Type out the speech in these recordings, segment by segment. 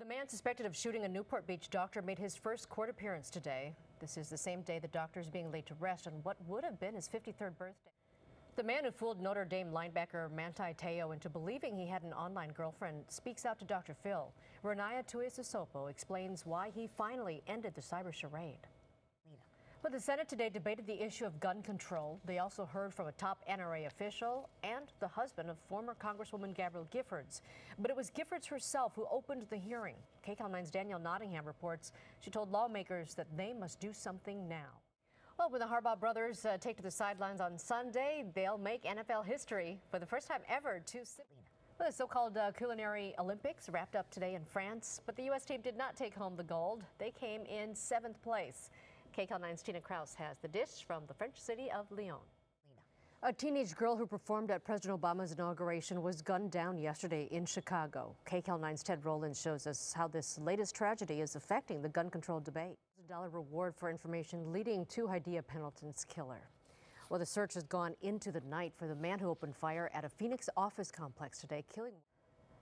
The man suspected of shooting a Newport Beach doctor made his first court appearance today. This is the same day the doctor is being laid to rest on what would have been his 53rd birthday. The man who fooled Notre Dame linebacker Manti Te'o into believing he had an online girlfriend speaks out to Dr. Phil. Renaya Tuisasopo explains why he finally ended the cyber charade. But the Senate today debated the issue of gun control. They also heard from a top NRA official and the husband of former Congresswoman Gabrielle Giffords. But it was Giffords herself who opened the hearing. KCAL9's Danielle Nottingham reports she told lawmakers that they must do something now. Well, when the Harbaugh brothers take to the sidelines on Sunday, they'll make NFL history for the first time ever to well, the so-called Culinary Olympics wrapped up today in France, but the U.S. team did not take home the gold. They came in 7th place. KCAL9's Tina Kraus has the dish from the French city of Lyon. A teenage girl who performed at President Obama's inauguration was gunned down yesterday in Chicago. KCAL9's Ted Rowland shows us how this latest tragedy is affecting the gun control debate. $1 reward for information leading to Hadiya Pendleton's killer. Well, the search has gone into the night for the man who opened fire at a Phoenix office complex today, killing.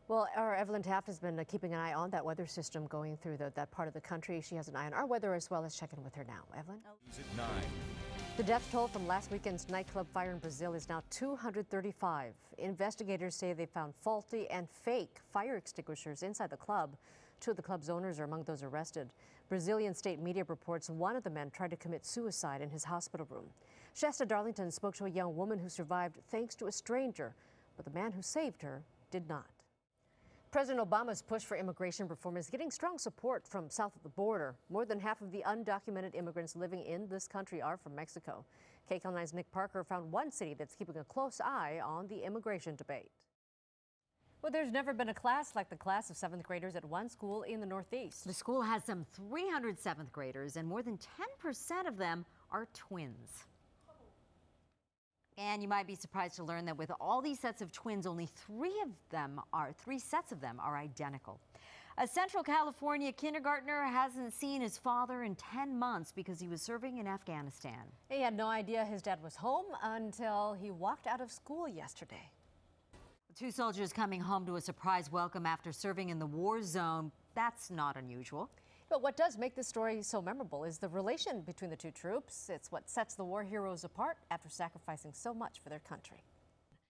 Well, our Evelyn Taft has been keeping an eye on that weather system going through that part of the country. She has an eye on our weather as well as checking with her now. Evelyn? At 9. The death toll from last weekend's nightclub fire in Brazil is now 235. Investigators say they found faulty and fake fire extinguishers inside the club. 2 of the club's owners are among those arrested. Brazilian state media reports one of the men tried to commit suicide in his hospital room. Shasta Darlington spoke to a young woman who survived thanks to a stranger, but the man who saved her did not. President Obama's push for immigration reform is getting strong support from south of the border. More than half of the undocumented immigrants living in this country are from Mexico. KCAL9's Nick Parker found one city that's keeping a close eye on the immigration debate. Well, there's never been a class like the class of 7th graders at one school in the Northeast. The school has some 300 7th graders, and more than 10% of them are twins. And you might be surprised to learn that with all these sets of twins, only 3 sets of them are identical. A Central California kindergartner hasn't seen his father in 10 months because he was serving in Afghanistan. He had no idea his dad was home until he walked out of school yesterday. 2 soldiers coming home to a surprise welcome after serving in the war zone. That's not unusual. But what does make this story so memorable is the relation between the 2 troops. It's what sets the war heroes apart after sacrificing so much for their country.